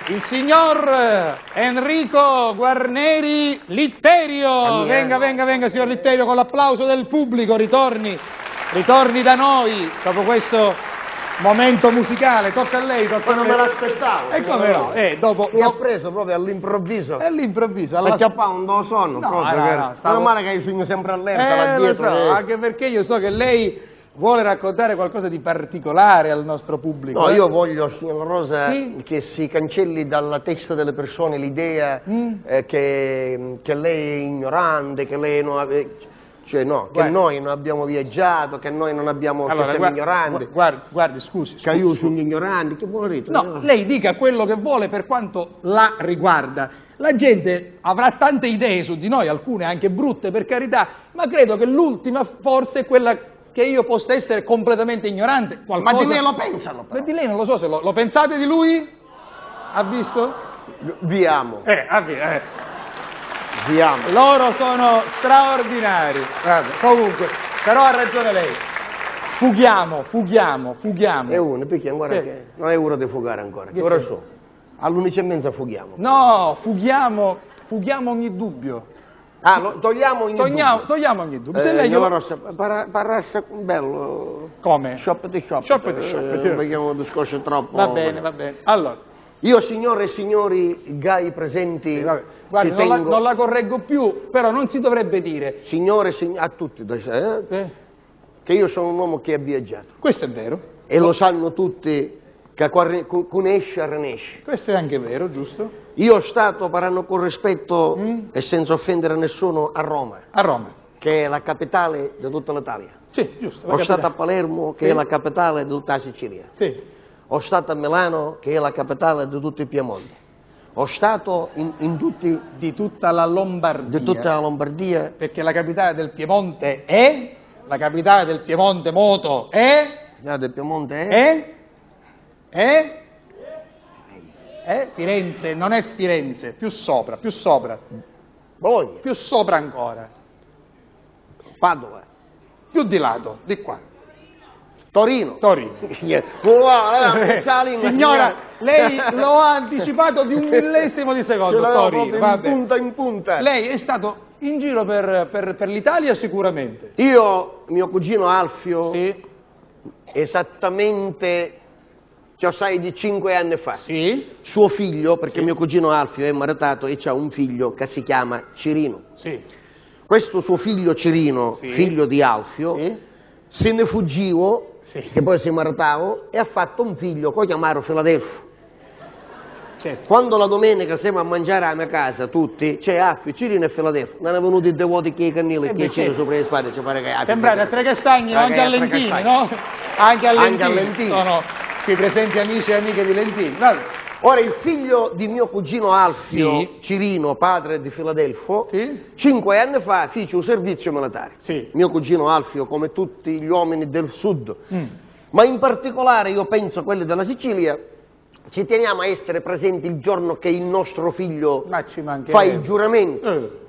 il signor Enrico Guarneri Litterio. Venga, signor Litterio, con l'applauso del pubblico, ritorni da noi dopo questo momento musicale. Tocca a lei, tocca a lei. Non me l'aspettavo. E come no? Mi ha preso proprio all'improvviso. All'improvviso. Perché qua non lo sonno. No, Meno male che io sono sempre allerta là dietro. Lo so, anche perché io so che lei vuole raccontare qualcosa di particolare al nostro pubblico. No, io voglio, signora Rosa, sì? che si cancelli dalla testa delle persone l'idea che lei è ignorante, che lei non che noi non abbiamo viaggiato, che noi non abbiamo, che siamo ignoranti. Guardi, scusi. Che io sono ignorante, che vuole dire? No, lei dica quello che vuole per quanto la riguarda. La gente avrà tante idee su di noi, alcune anche brutte per carità, ma credo che l'ultima forse è quella che io possa essere completamente ignorante. Qualcosa... Ma di me lo pensano. Ma di lei non lo so se lo pensate di lui? Ha visto? Vi amo. Vi amo. Loro sono straordinari. Guarda, comunque, però ha ragione lei. Fughiamo. È uno, perché ancora che non è ora di fugare ancora. Che ora so? all'11:30 fughiamo. No, fughiamo ogni dubbio. Togliamo ogni dubbio. Togliamo ogni dubbio. Se lei Rossa, parassa bello. Come? Shop. Non vediamo un discorso troppo. Va bene. Allora. Io, signore e signori, gai presenti, guardi, non la correggo più, però non si dovrebbe dire. Signore, a tutti, che io sono un uomo che ha viaggiato. Questo è vero. E lo sanno tutti, che con esce renesce. Questo è anche vero, giusto? Io sono stato, parlando con rispetto e senza offendere nessuno, a Roma. A Roma. Che è la capitale di tutta l'Italia. Sì, giusto. Sono stato a Palermo, che è la capitale di tutta la Sicilia. Sì. Ho stato a Milano, che è la capitale di tutto il Piemonte. Ho stato in tutti... Di tutta la Lombardia. Di tutta la Lombardia. Perché la capitale del Piemonte è... La capitale del Piemonte moto è... La del Piemonte è... Firenze, non è Firenze, più sopra. Bologna. Più sopra ancora. Padova. Più di lato, di qua. Torino. Signora, lei lo ha anticipato di 1 millesimo di secondo. Torino, in punta. Lei è stato in giro per l'Italia sicuramente. Io, mio cugino Alfio, sì. Esattamente, sai, di 5 anni fa. Sì. Suo figlio, perché mio cugino Alfio è maritato e ha un figlio che si chiama Cirino. Sì. Questo suo figlio Cirino, figlio di Alfio, se ne fuggivo. Che poi si è maritato e ha fatto un figlio che chiamarono Filadelfo. Certo. Quando la domenica siamo a mangiare alla mia casa tutti, c'è Alfio, Cirino e Filadelfo, non è venuto i devoti che i cannili che c'era sopra le spade, ci pare che sembrate a Tre Castagni, anche a Lentini, no? Anche a Lentini. Sono qui presenti amici e amiche di Lentini. Vabbè. Ora il figlio di mio cugino Alfio, Cirino, padre di Filadelfo, 5 anni fa fece un servizio militare. Mio cugino Alfio, come tutti gli uomini del sud, ma in particolare io penso quelli della Sicilia, ci teniamo a essere presenti il giorno che il nostro figlio fa il giuramento.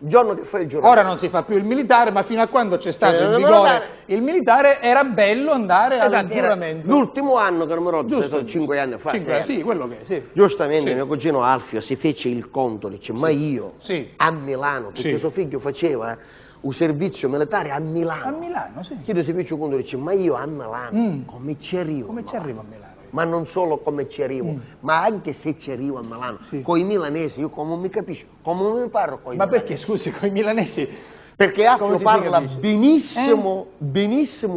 Il giorno che fa il giuramento. Ora non si fa più il militare, ma fino a quando c'è stato in vigore il militare era bello andare al giuramento. L'ultimo anno che non mi ricordo, 5 anni fa. Sì, quello che è, Giustamente mio cugino Alfio si fece il conto, dice, ma io a Milano, perché suo figlio faceva un servizio militare a Milano. A Milano, sì. Chi si fece il conto, dice, ma io a Milano, come ci arrivo? Come ci arrivo a Milano? Ma non solo come ci arrivo, ma anche se ci arrivo a Milano, con i milanesi, io come mi capisco, come mi parlo con i milanesi. Ma perché, scusi, con i milanesi? Perché Alfio parla benissimo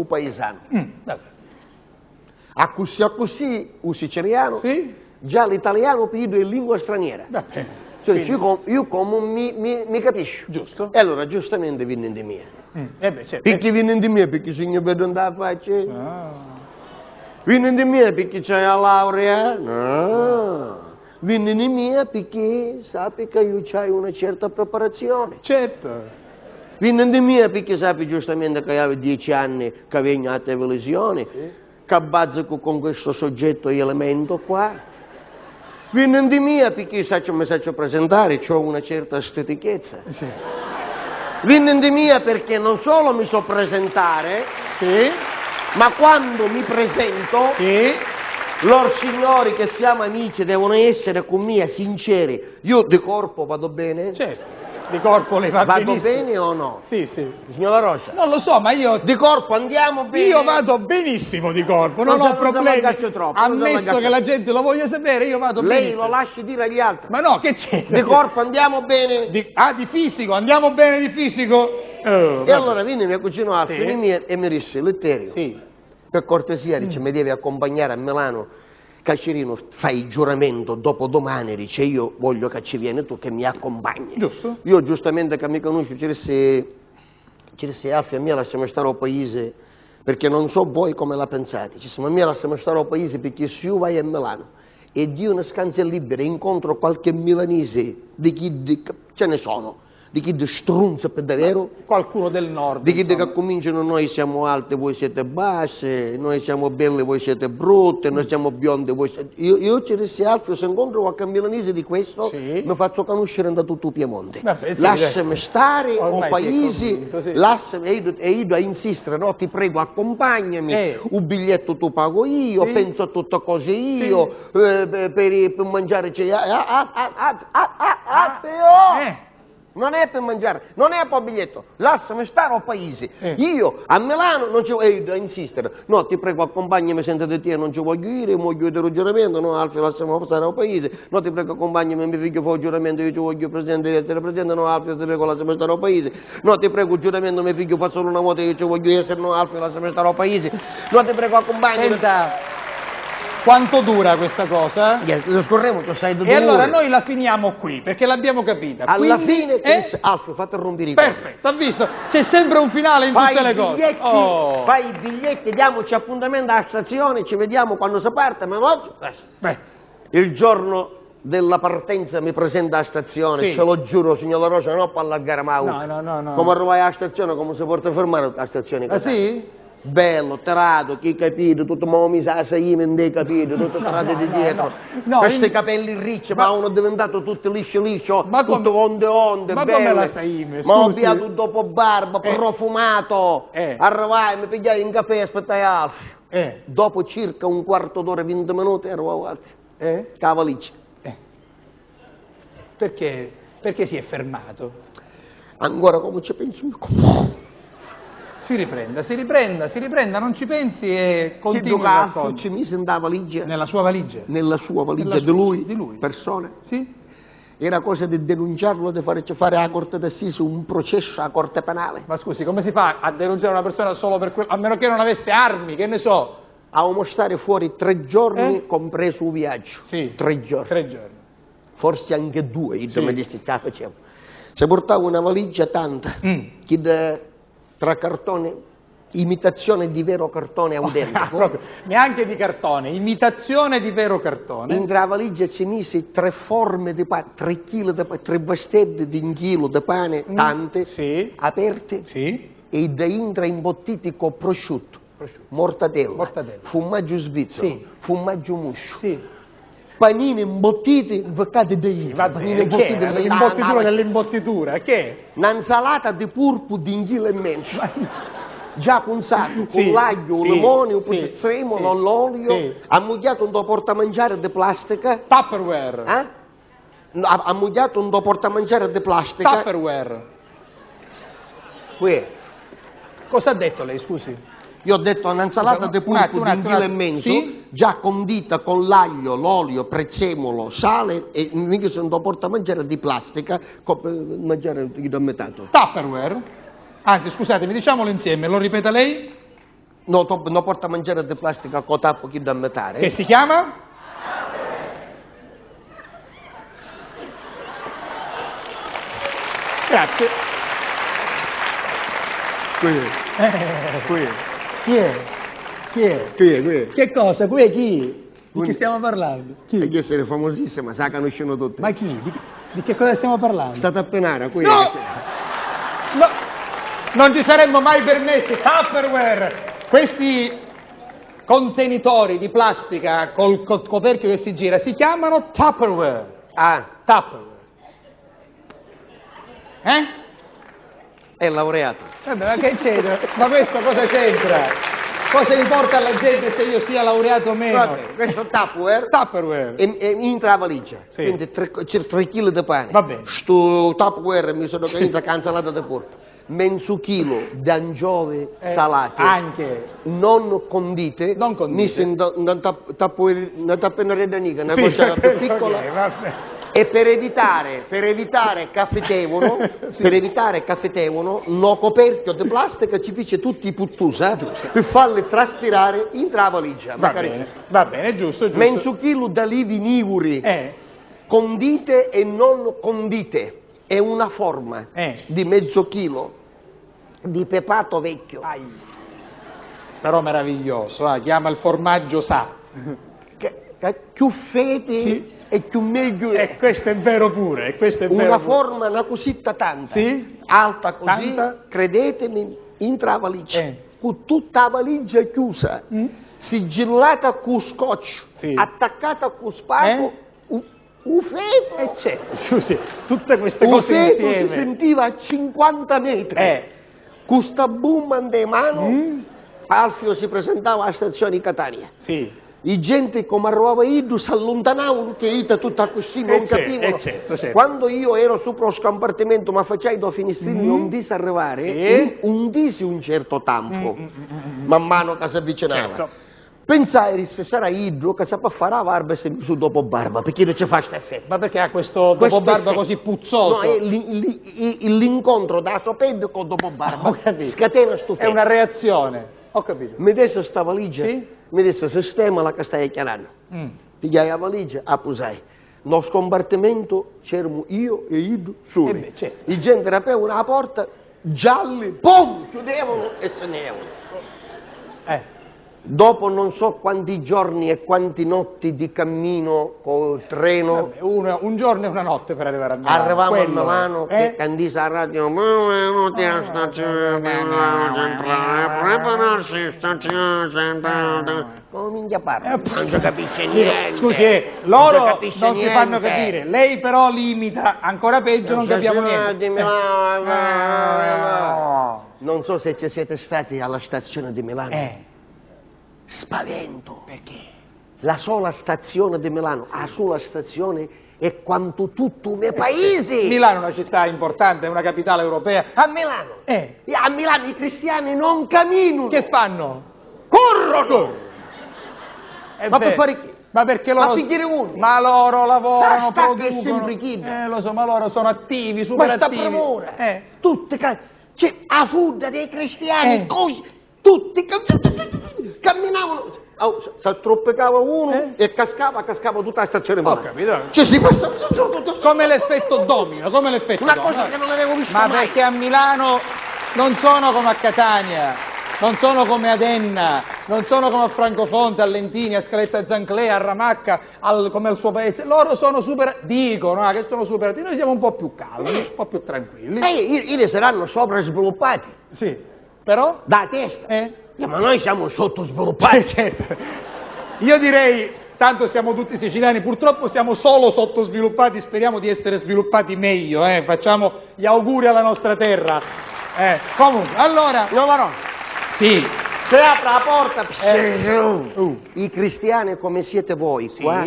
paesano. A così un siciliano, già l'italiano più è lingua straniera. Cioè, io come mi capisco. Giusto. E allora giustamente viene di mia. Perché viene di mia? Perché se io vedo andare a faccia... Vieni di me perché c'hai la laurea? No. Vieni di me perché sappi che io c'ho una certa preparazione. Certo. Vieni di me perché sappi giustamente che avevo 10 anni che vengo a televisione, che bazzico con questo soggetto e elemento qua. Vieni di me perché mi saccio presentare, ho una certa stetichezza. Vieni di me perché non solo mi so presentare, ma quando mi presento Loro signori che siamo amici devono essere con me sinceri. Io di corpo vado bene? Certo. Di corpo le va Vado benissimo. bene o no? Sì, sì. Signora Rosa? Non lo so, ma io... Di corpo andiamo bene? Io vado benissimo di corpo, non ho problemi. Troppo, Ammesso che la gente lo voglia sapere, io vado benissimo. Lei lo lasci dire agli altri. Ma no, che c'è? Di corpo andiamo bene? Di fisico, andiamo bene di fisico? E allora viene mio cugino Alfio Sì. e mi disse, Letterio, Sì. per cortesia, dice, mi devi accompagnare a Milano. Caccerino, fai il giuramento dopodomani, dice, io voglio che ci vieni tu che mi accompagni. Giusto. Io giustamente che mi conosco, ci disse Alfio, a me lasciamo stare al paese, perché non so voi come la pensate, ci ma a me lasciamo stare al paese perché se io vai a Milano e di una scansia libera incontro qualche milanese, ce ne sono, di chi strunza per davvero, Qualcuno del nord. di chi che cominciano noi siamo alte, voi siete basse, noi siamo belle, voi siete brutte, noi siamo bionde, voi siete... Io ci disse Alfio, se incontro qualche milanese di questo, mi faccio conoscere da tutto il Piemonte. Vabbè, Lasciami stare ormai o paesi, e io a insistere, no, ti prego accompagnami, un biglietto tu pago io, penso a tutte cose io, per mangiare c'è... Non è per mangiare, non è per biglietto, lasciami stare al paese. Io a Milano non ci voglio insistere. No, ti prego accompagnami senza di te, non ci voglio ir, voglio vedere il giuramento, no Alfio lasciamo stare al paese. No, ti prego accompagnami, mio figlio fa il giuramento, io ci voglio essere presente, no Alfio ti prego lasciami stare al paese. No, ti prego il giuramento, mio figlio fa solo una volta, io ci voglio essere, no Alfio lasciami stare al paese. No, ti prego accompagnami. Senta, quanto dura questa cosa? Lo scorremo, tu sai dove. E allora noi la finiamo qui, perché l'abbiamo capita. Alla Quindi, fine, Alfio, fate rompere i coglioni. Perfetto, ha visto? C'è sempre un finale in tutte le cose. Fai i biglietti, diamoci appuntamento alla stazione, ci vediamo quando si parte, ma oggi... Il giorno della partenza mi presenta alla stazione, ce lo giuro, signora Rosa, non per allargare mai. No. Come arrivai alla stazione, come si può fermare alla stazione? Ah sì? Bello, tarato, chi capito, tutto ma mi sa se io non hai capito, tutto tarato di dietro, questi capelli ricci, ma uno è diventato tutto liscio, tutto onde, ma bello. come la sai, ma ho piato dopo barba, profumato, arrivai, mi pigliai un caffè e aspettai Alfio, dopo circa un quarto d'ora, 20 minuti, ero Alfio, cavalice. Perché si è fermato? Ancora come ci penso Si riprenda, non ci pensi e continui il racconto. Ci mise in valigia. Nella sua valigia? Nella sua valigia, di lui. Persone. Sì. Era cosa di denunciarlo, di farci fare alla Corte d'Assise un processo alla Corte Penale. Ma scusi, come si fa a denunciare una persona solo per quello? A meno che non avesse armi, che ne so. A stare fuori 3 giorni, compreso il viaggio. Sì. 3 giorni. 3 giorni. Forse anche 2, io mi dissi, facevo. Se portavo una valigia tanta, che tra cartone, imitazione di vero cartone autentico. Neanche di cartone, imitazione di vero cartone. In la valigia ci mise 3 forme di pane, 3 kg di pane, 3 bastette di 1 chilo di pane, tante, aperte, e da intra imbottiti con prosciutto, mortadella, formaggio svizzero, formaggio muscio. Panini imbottiti, invoccati da Iva. L'imbottitura dell'imbottitura, che? Un'insalata di purpu di 1,5 kg. Già punzato, con l'aglio, il limone, un prezzemolo, l'olio, ammugliato un portamangiare di plastica. Tupperware. Ammugliato un portamangiare di plastica. Tupperware. Qui. Cosa ha detto lei, scusi? Io ho detto un'insalata di purpu di 1,5 kg, già condita con l'aglio, l'olio, prezzemolo, sale e mica se non porta a mangiare di plastica, mangiare di metato. Tupperware? Anzi, scusatemi, diciamolo insieme, lo ripeta lei? No, non porta a mangiare di plastica con tappo chi da metare. Che si chiama? Grazie. Qui. Chi è? Che cosa? Qui è chi? Di chi stiamo parlando? Chi? Perché essere famosissima, sa che conoscono tutti. Ma chi? Di che cosa stiamo parlando? State a penare, qui. No! Non ci saremmo mai permessi. Tupperware! Questi contenitori di plastica col coperchio che si gira si chiamano Tupperware. Tupperware. È laureato. Ma che c'entra? Ma questo cosa c'entra? cosa importa alla gente se io sia laureato o meno? Vabbè, questo è Tupperware. Tupperware. E entra la valigia. Sì. Quindi c'è 3 kg di pane. Va bene. Sto Tupperware mi sono cancellato da porto. Mezzo chilo di angiove salate. Anche. Non condite. Non condite. Mi sento una tappeneria nica, una cosa più piccola. Okay, e per evitare caffetevono, per evitare caffetevono, no coperchio di plastica ci fece tutti i puttusa per farli traspirare in tra valigia. Va bene, giusto. Mezzo chilo d'alivi nivori, condite e non condite, è una forma di mezzo chilo di pepato vecchio. Però meraviglioso, chiama il formaggio sa. Più fete e più meglio è. E questo è vero pure, Una forma, una cosetta tanta, alta così, credetemi, in tra valigia, con tutta la valigia chiusa, sigillata con scotch, attaccata con spago, un feto. Certo, tutte queste cose insieme. Si sentiva a 50 metri, con sta bomba in mano, Alfio si presentava alla stazione di Catania. I gente come arrivava io si allontanavano che io tutta così non capivano. Certo. Quando io ero sopra lo scompartimento ma facevo da finestrino non disi arrivare, un disi un certo tempo, man mano che si avvicinava. Certo. Pensai se sarà Idro che sapeva fare la barba se su dopo barba, perché non ci fa questo effetto. Ma perché ha questo dopo barba così puzzoso? No, è l'incontro da sopendo con dopo barba. Ho capito. Scatena sto È una reazione. Ho capito. Mi desse sta valigia, mi desse sistema la che stai chiamando. Pigliai la valigia, appusai. Nello scompartimento c'erano io e Ido soli. Certo. I gente rapevano la porta, gialli, pum, chiudevano e se ne erano. Dopo non so quanti giorni e quanti notti di cammino col treno. Un giorno e una notte per arrivare a Milano. Arrivavamo a Milano che candisa a radio, benvenuti alla stazione di Milano Centrale, prepararsi stazione centrale. Come minchia parla? Non si capisce niente. Scusi, loro non si fanno capire, lei però limita, ancora peggio, non capiamo niente. Non so se ci siete stati alla stazione di Milano. Spavento. Perché? La sola stazione di Milano, la sola stazione è quanto tutto il paese. Milano è una città importante, è una capitale europea. A Milano? A Milano i cristiani non camminano. Che fanno? Corrono! Ma per fare che? Ma perché loro... Ma pigliare uno? Ma loro lavorano, producono. Sempre chi? Lo so, ma loro sono attivi, super attivi. Ma sta premura. Tutte c'è la fuga dei cristiani, così, tutti camminavano. Si attroppicava uno e cascava tutta la stazione. Ho capito. Cioè, come l'effetto domino, come l'effetto una cosa che non avevo visto mai. Ma perché a Milano non sono come a Catania, non sono come a Enna, non sono come a Francofonte, a Lentini, a Scaletta Zanclea, a Ramacca, come al suo paese. Loro sono super, dicono che sono super, noi siamo un po' più calmi, un po' più tranquilli. I saranno sopra sviluppati. Sì, però? Da testa. Ma noi siamo sottosviluppati. Certo. Io direi, tanto siamo tutti siciliani, purtroppo siamo solo sottosviluppati, speriamo di essere sviluppati meglio, facciamo gli auguri alla nostra terra. Comunque, allora... Sì. Se apre la porta, i cristiani come siete voi, qua,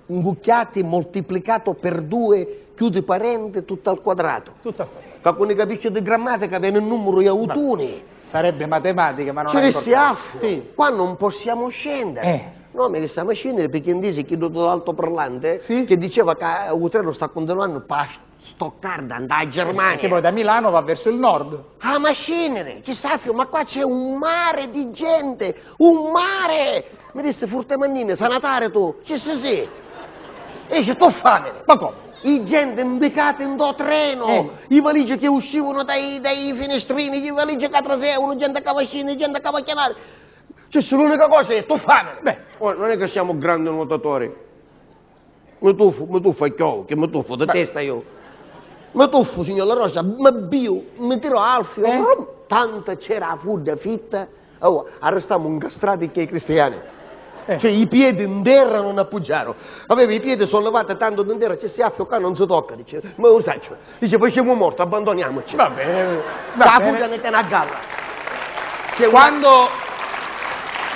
ingucchiati, moltiplicato per 2, chiudi parente, tutto al quadrato. Tutto al quadrato. Quando ne capisce di grammatica viene il numero di autuni. Sarebbe matematica, ma non ce è importante. Qua non possiamo scendere. No, me ne stiamo a scendere perché indisi chi l'altoparlante che diceva che il treno sta continuando per Stoccarda, andare a Germania. Che poi da Milano va verso il nord. Ah, ma scendere, ci sappio, ma qua c'è un mare di gente, un mare! Mi disse Furtemannini, sanatare tu, ci sei? E c'è tu fame. Ma come? I gente imbecata in do treno, i valigie che uscivano dai finestrini, i valigie che trasevano, gente che va scendere, gente che va chiamare. Cioè, l'unica cosa è tu fame. Non è che siamo grandi nuotatori. Mi tuffo a chiovo, che mi tuffo da testa io. Mi tuffo, signor La Rosa, mi tiro Alfio, tanta c'era la fudda fitta, arrestammo incastrati che i cristiani. Cioè i piedi in terra non appoggiarono, aveva i piedi sollevati tanto in terra, ci si affio non si tocca, dice, ma lo sai, dice, poi siamo morti, abbandoniamoci. Va bene, la fuggia ne tiene a galla.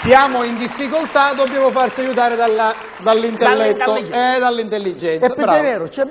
siamo in difficoltà, dobbiamo farci aiutare dall'intelletto e dall'intelligenza. È vero, c'è